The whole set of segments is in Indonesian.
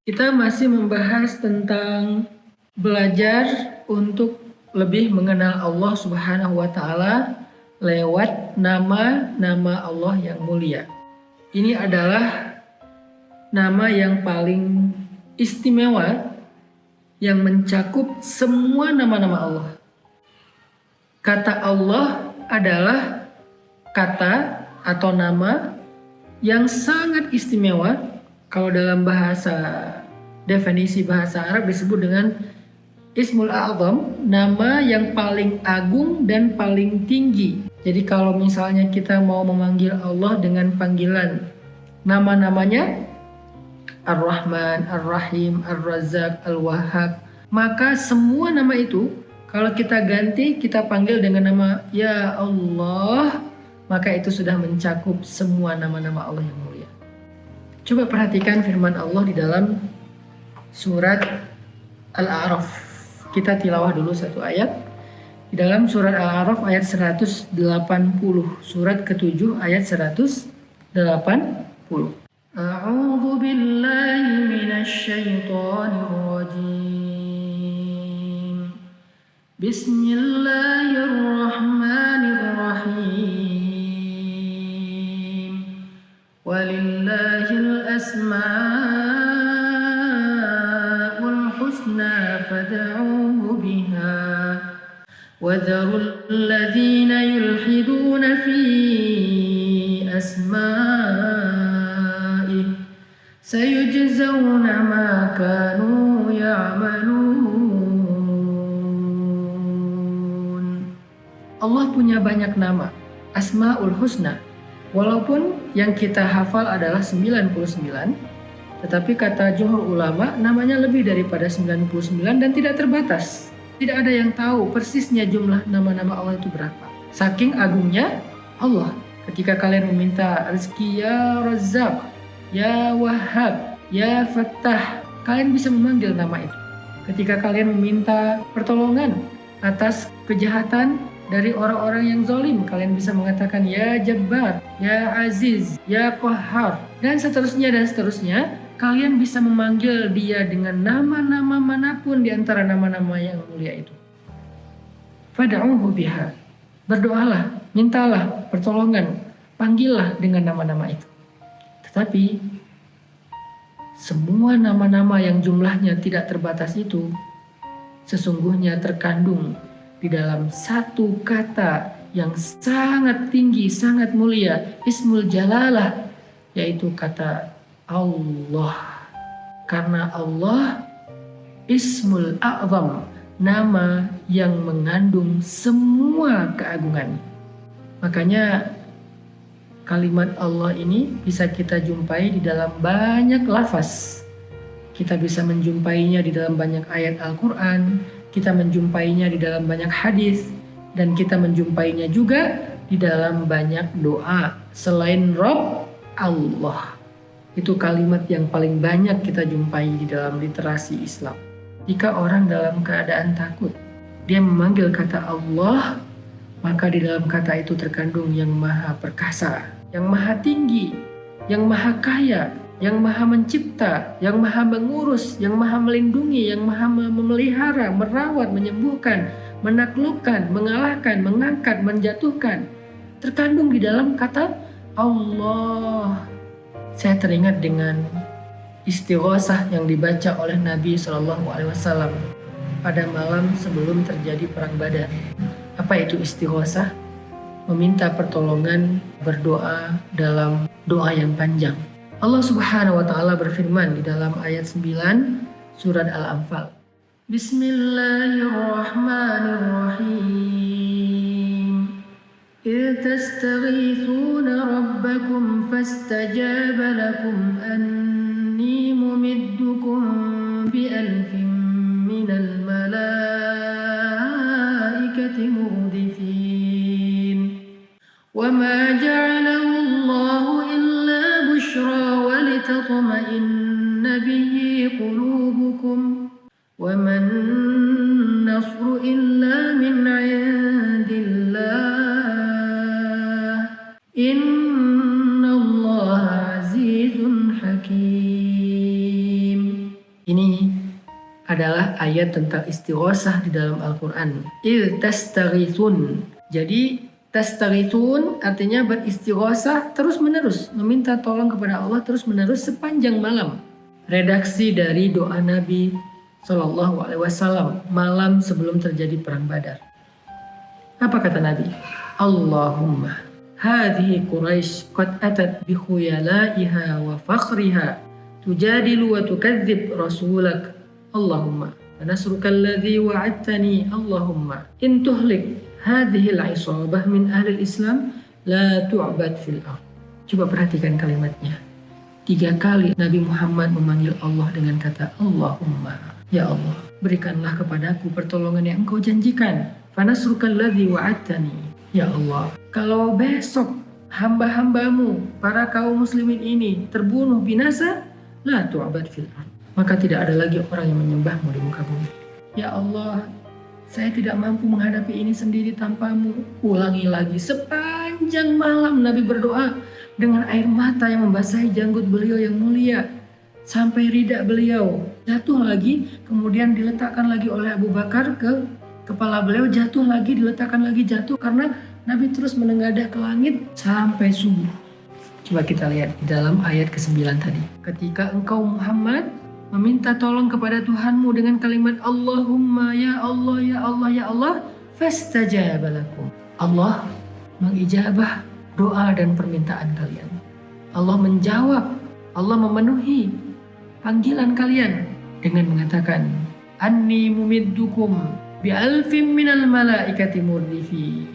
Kita masih membahas tentang belajar untuk lebih mengenal Allah Subhanahu wa Ta'ala lewat nama-nama Allah yang mulia. Ini adalah nama yang paling istimewa yang mencakup semua nama-nama Allah. Kata Allah adalah kata atau nama yang sangat istimewa. Kalau dalam definisi bahasa Arab disebut dengan Ismul A'zam, nama yang paling agung dan paling tinggi. Jadi kalau misalnya kita mau memanggil Allah dengan panggilan nama-namanya Ar-Rahman, Ar-Rahim, Ar-Razzaq, Al-Wahhab, maka semua nama itu kalau kita ganti, kita panggil dengan nama Ya Allah, maka itu sudah mencakup semua nama-nama Allah yang mulia. Coba perhatikan firman Allah di dalam surat Al-A'raf. Kita tilawah dulu satu ayat. Di dalam surat Al-A'raf ayat 180. Surat ke-7 ayat 180. A'udzu billahi minasy syaithanir rajim. Bismillahirrahmanirrahim. Walillahil asma'ul husna fad'uhu biha wadharul ladzina yulhiduna fi asma'ihi sayujzawna ma kanu ya'malun. Allah punya banyak nama, Asma'ul Husna. Walaupun yang kita hafal adalah 99, tetapi kata jumhur ulama namanya lebih daripada 99 dan tidak terbatas. Tidak ada yang tahu persisnya jumlah nama-nama Allah itu berapa. Saking agungnya Allah. Ketika kalian meminta rezeki, Ya Razzaq, Ya Wahhab, Ya Fattah, kalian bisa memanggil nama itu. Ketika kalian meminta pertolongan atas kejahatan dari orang-orang yang zalim, kalian bisa mengatakan Ya Jabbar, Ya Aziz, Ya Qahhar, dan seterusnya dan seterusnya. Kalian bisa memanggil dia dengan nama-nama manapun di antara nama-nama yang mulia itu. Fad'uhu biha. Berdoalah, mintalah pertolongan, panggillah dengan nama-nama itu. Tetapi semua nama-nama yang jumlahnya tidak terbatas itu sesungguhnya terkandung di dalam satu kata yang sangat tinggi, sangat mulia, Ismul Jalalah, yaitu kata Allah. Karena Allah Ismul A'zam, nama yang mengandung semua keagungan. Makanya kalimat Allah ini bisa kita jumpai di dalam banyak lafaz. Kita bisa menjumpainya di dalam banyak ayat Al-Quran, kita menjumpainya di dalam banyak hadis, dan kita menjumpainya juga di dalam banyak doa. Selain Rabb, Allah. Itu kalimat yang paling banyak kita jumpai di dalam literasi Islam. Jika orang dalam keadaan takut, dia memanggil kata Allah, maka di dalam kata itu terkandung yang maha perkasa, yang maha tinggi, yang maha kaya, yang maha mencipta, yang maha mengurus, yang maha melindungi, yang maha memelihara, merawat, menyembuhkan, menaklukkan, mengalahkan, mengangkat, menjatuhkan. Terkandung di dalam kata Allah. Saya teringat dengan istighosah yang dibaca oleh Nabi SAW pada malam sebelum terjadi perang Badar. Apa itu istighosah? Meminta pertolongan, berdoa dalam doa yang panjang. Allah Subhanahu wa Ta'ala berfirman di dalam ayat 9 surat Al-Anfal. Bismillahirrahmanirrahim. إذ تستغيثون ربكم فاستجاب لكم أني ممدكم بألف من الملائكة مردفين وما جعله الله إلا بشرى ولتطمئن به قلوبكم وما النصر إلا من عند الله إن الله عزيز حكيم. adalah ayat tentang istighosah di dalam Al-Quran. Il tastaghithun. Jadi tastaghithun artinya beristighosah terus menerus, meminta tolong kepada Allah terus menerus sepanjang malam. Redaksi dari doa Nabi Shallallahu Alaihi Wasallam malam sebelum terjadi perang Badar. Apa kata Nabi? Allahumma hadhihi Quraisy qad atat bi khuyalaiha wa fakhriha tujadilu wa tukadzib rasulak. Allahumma nasruka alladhi wa'adtani. Allahumma in tuhlik hadhihi al-isabah min ahli al-Islam la tu'bad fil ardh. Coba perhatikan kalimatnya. 3 kali Nabi Muhammad memanggil Allah dengan kata Allahumma. Ya Allah, berikanlah kepadaku pertolongan yang Engkau janjikan. Fanasrukal ladzi wa'adtani. Ya Allah, kalau besok hamba-hambamu, para kaum muslimin ini terbunuh binasa, la tu'bad fil ardh, maka tidak ada lagi orang yang menyembahmu di muka bumi. Ya Allah, saya tidak mampu menghadapi ini sendiri tanpamu. Ulangi lagi. Sepanjang malam Nabi berdoa dengan air mata yang membasahi janggut beliau yang mulia sampai rida beliau jatuh lagi, kemudian diletakkan lagi oleh Abu Bakar ke kepala beliau, jatuh lagi, diletakkan lagi, jatuh, karena Nabi terus menengadah ke langit sampai subuh. Coba kita lihat di dalam ayat ke-9 tadi. Ketika engkau Muhammad meminta tolong kepada Tuhanmu dengan kalimat Allahumma ya Allah ya Allah ya Allah, fastajaba lakum. Allah mengijabah doa dan permintaan kalian. Allah menjawab, Allah memenuhi panggilan kalian dengan mengatakan anni mumiddukum bi'alfim minal malaikati murdifin.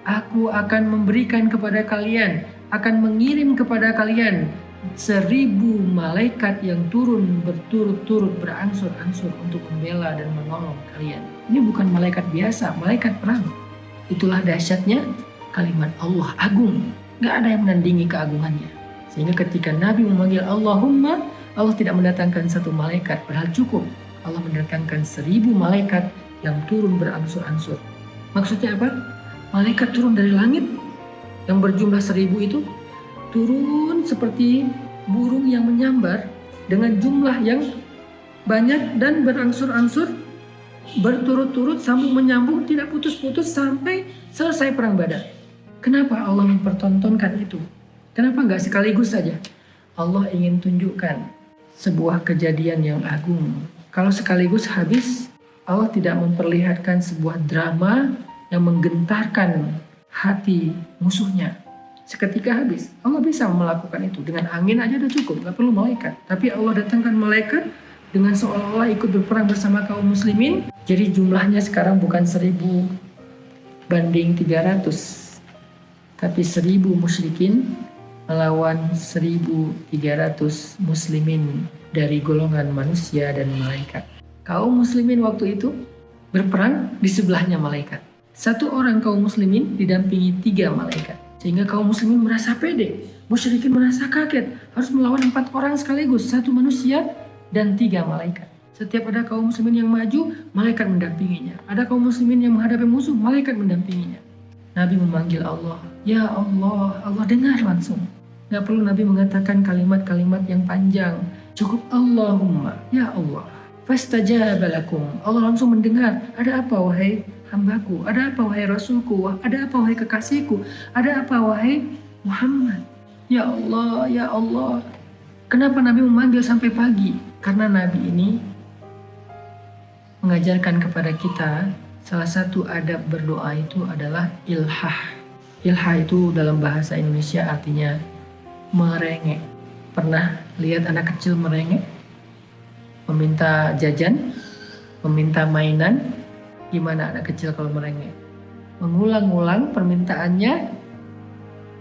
Aku akan memberikan kepada kalian, akan mengirim kepada kalian 1000 malaikat yang turun berturut-turut berangsur-angsur untuk membela dan menolong kalian. Ini bukan malaikat biasa, malaikat perang. Itulah dahsyatnya kalimat Allah agung. Gak ada yang menandingi keagungannya. Sehingga ketika Nabi memanggil Allahumma, Allah tidak mendatangkan 1 malaikat, padahal cukup. Allah mendatangkan 1000 malaikat yang turun berangsur-angsur. Maksudnya apa? Malaikat turun dari langit yang berjumlah 1000 itu turun seperti burung yang menyambar dengan jumlah yang banyak dan berangsur-angsur berturut-turut sambung menyambung tidak putus-putus sampai selesai perang Badar. Kenapa Allah mempertontonkan itu? Kenapa nggak sekaligus saja? Allah ingin tunjukkan sebuah kejadian yang agung. Kalau sekaligus habis, Allah tidak memperlihatkan sebuah drama yang menggentarkan hati musuhnya. Seketika habis, Allah bisa melakukan itu. Dengan angin aja udah cukup, gak perlu malaikat. Tapi Allah datangkan malaikat dengan seolah-olah ikut berperang bersama kaum muslimin. Jadi jumlahnya sekarang bukan 1000 banding 300. Tapi 1000 musyrikin melawan 1300 muslimin dari golongan manusia dan malaikat. Kaum muslimin waktu itu berperang di sebelahnya malaikat. 1 orang kaum muslimin didampingi 3 malaikat. Sehingga kaum muslimin merasa pede, musyrikin merasa kaget, harus melawan 4 orang sekaligus, 1 manusia dan 3 malaikat. Setiap ada kaum muslimin yang maju, malaikat mendampinginya. Ada kaum muslimin yang menghadapi musuh, malaikat mendampinginya. Nabi memanggil Allah, ya Allah, Allah dengar langsung. Gak perlu Nabi mengatakan kalimat-kalimat yang panjang, cukup Allahumma, ya Allah. Fastajaba lakum. Allah langsung mendengar. Ada apa wahai hambaku? Ada apa wahai Rasulku? Ada apa wahai kekasihku? Ada apa wahai Muhammad? Ya Allah, ya Allah. Kenapa Nabi memanggil sampai pagi? Karena Nabi ini mengajarkan kepada kita salah satu adab berdoa itu adalah ilhah. Ilhah itu dalam bahasa Indonesia artinya merengek. Pernah lihat anak kecil merengek? Meminta jajan, meminta mainan. Gimana anak kecil kalau merengek? Mengulang-ulang permintaannya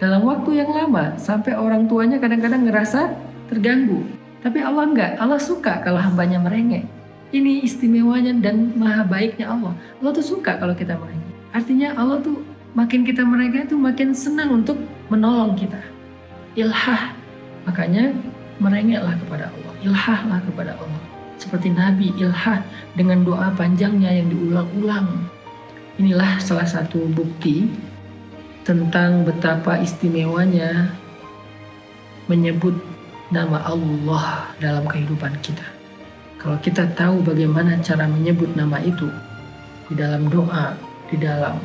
dalam waktu yang lama sampai orang tuanya kadang-kadang ngerasa terganggu. Tapi Allah enggak, Allah suka kalau hambanya merengek. Ini istimewanya dan maha baiknya Allah. Allah tuh suka kalau kita merengek. Artinya Allah tuh makin kita merengek tuh makin senang untuk menolong kita. Ilhah, makanya merengeklah kepada Allah, ilhahlah kepada Allah. Seperti Nabi ilhah dengan doa panjangnya yang diulang-ulang. Inilah salah satu bukti tentang betapa istimewanya menyebut nama Allah dalam kehidupan kita. Kalau kita tahu bagaimana cara menyebut nama itu di dalam doa, di dalam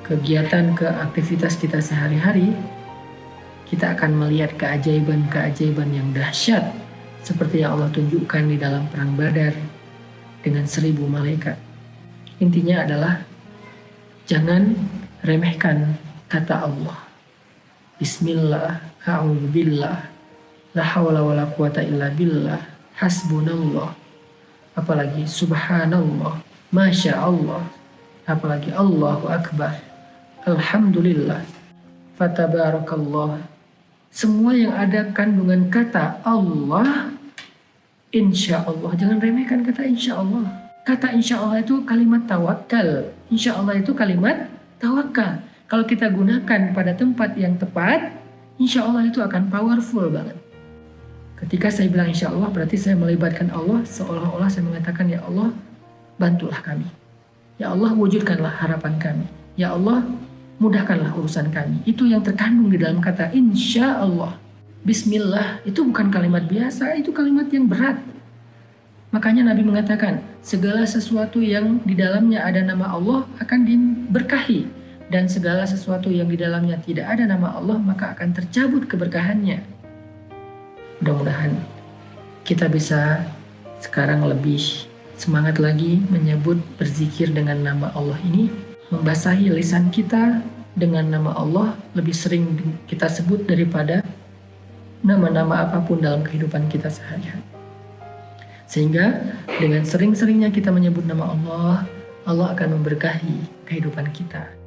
kegiatan aktivitas kita sehari-hari, kita akan melihat keajaiban-keajaiban yang dahsyat seperti yang Allah tunjukkan di dalam perang Badar dengan 1000 malaikat. Intinya adalah jangan remehkan kata Allah. Bismillah, a'udzubillah, la hawla wala quwata illa billah, hasbunallah, apalagi subhanallah, masya Allah, apalagi Allahu akbar, alhamdulillah, fatabarakallah. Semua yang ada kandungan kata Allah, insya Allah, jangan remehkan kata insya Allah. Kata insya Allah itu kalimat tawakal. Insya Allah itu kalimat tawakal. Kalau kita gunakan pada tempat yang tepat, insya Allah itu akan powerful banget. Ketika saya bilang insya Allah, berarti saya melibatkan Allah, seolah-olah saya mengatakan, ya Allah, bantulah kami. Ya Allah, wujudkanlah harapan kami. Ya Allah, mudahkanlah urusan kami. Itu yang terkandung di dalam kata insya Allah. Bismillah itu bukan kalimat biasa, itu kalimat yang berat. Makanya Nabi mengatakan, segala sesuatu yang di dalamnya ada nama Allah akan diberkahi. Dan segala sesuatu yang di dalamnya tidak ada nama Allah, maka akan tercabut keberkahannya. Mudah-mudahan kita bisa sekarang lebih semangat lagi menyebut, berzikir dengan nama Allah ini. Membasahi lisan kita dengan nama Allah lebih sering kita sebut daripada nama-nama apapun dalam kehidupan kita sehari-hari. Sehingga dengan sering-seringnya kita menyebut nama Allah, Allah akan memberkahi kehidupan kita.